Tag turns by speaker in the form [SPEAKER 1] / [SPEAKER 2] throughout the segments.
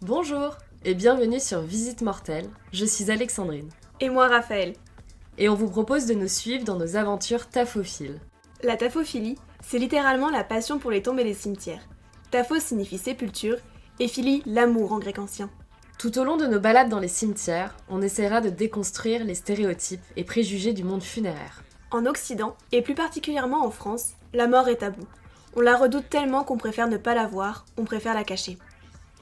[SPEAKER 1] Bonjour et bienvenue sur Visite Mortelle, je suis Alexandrine.
[SPEAKER 2] Et moi Raphaël.
[SPEAKER 1] Et on vous propose de nous suivre dans nos aventures taphophiles.
[SPEAKER 2] La taphophilie, c'est littéralement la passion pour les tombes et les cimetières. Taphos signifie sépulture et philie l'amour en grec ancien.
[SPEAKER 1] Tout au long de nos balades dans les cimetières, on essaiera de déconstruire les stéréotypes et préjugés du monde funéraire.
[SPEAKER 2] En Occident, et plus particulièrement en France, la mort est tabou. On la redoute tellement qu'on préfère ne pas la voir, on préfère la cacher.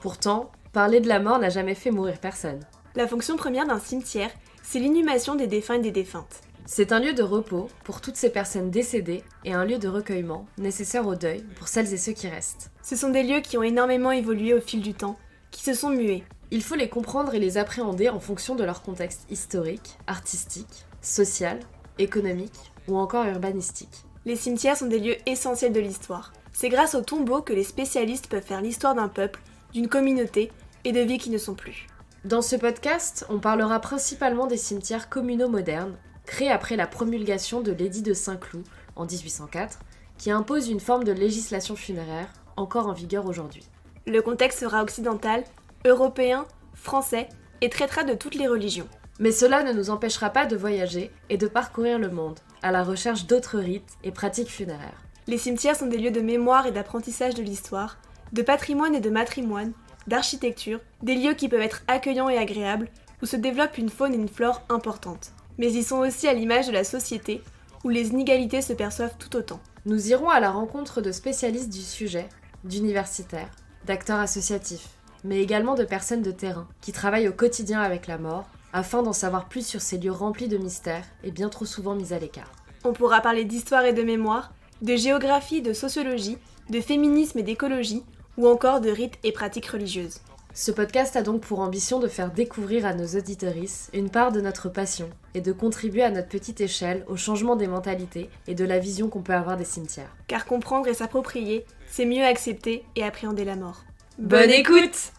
[SPEAKER 1] Pourtant, parler de la mort n'a jamais fait mourir personne.
[SPEAKER 2] La fonction première d'un cimetière, c'est l'inhumation des défunts et des défuntes.
[SPEAKER 1] C'est un lieu de repos pour toutes ces personnes décédées et un lieu de recueillement nécessaire au deuil pour celles et ceux qui restent.
[SPEAKER 2] Ce sont des lieux qui ont énormément évolué au fil du temps, qui se sont mués.
[SPEAKER 1] Il faut les comprendre et les appréhender en fonction de leur contexte historique, artistique, social, économique ou encore urbanistique.
[SPEAKER 2] Les cimetières sont des lieux essentiels de l'histoire. C'est grâce aux tombeaux que les spécialistes peuvent faire l'histoire d'un peuple, d'une communauté et de vies qui ne sont plus.
[SPEAKER 1] Dans ce podcast, on parlera principalement des cimetières communaux modernes, créés après la promulgation de l'édit de Saint-Cloud en 1804, qui impose une forme de législation funéraire encore en vigueur aujourd'hui.
[SPEAKER 2] Le contexte sera occidental, européen, français et traitera de toutes les religions.
[SPEAKER 1] Mais cela ne nous empêchera pas de voyager et de parcourir le monde, à la recherche d'autres rites et pratiques funéraires.
[SPEAKER 2] Les cimetières sont des lieux de mémoire et d'apprentissage de l'histoire, de patrimoine et de matrimoine, d'architecture, des lieux qui peuvent être accueillants et agréables, où se développe une faune et une flore importantes. Mais ils sont aussi à l'image de la société, où les inégalités se perçoivent tout autant.
[SPEAKER 1] Nous irons à la rencontre de spécialistes du sujet, d'universitaires, d'acteurs associatifs, mais également de personnes de terrain, qui travaillent au quotidien avec la mort, afin d'en savoir plus sur ces lieux remplis de mystères et bien trop souvent mis à l'écart.
[SPEAKER 2] On pourra parler d'histoire et de mémoire, de géographie, de sociologie, de féminisme et d'écologie, ou encore de rites et pratiques religieuses.
[SPEAKER 1] Ce podcast a donc pour ambition de faire découvrir à nos auditorices une part de notre passion et de contribuer à notre petite échelle au changement des mentalités et de la vision qu'on peut avoir des cimetières.
[SPEAKER 2] Car comprendre et s'approprier, c'est mieux accepter et appréhender la mort.
[SPEAKER 1] Bonne écoute!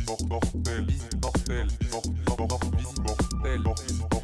[SPEAKER 3] Mortel, mortel, mortel, mortel, mortel, mortel.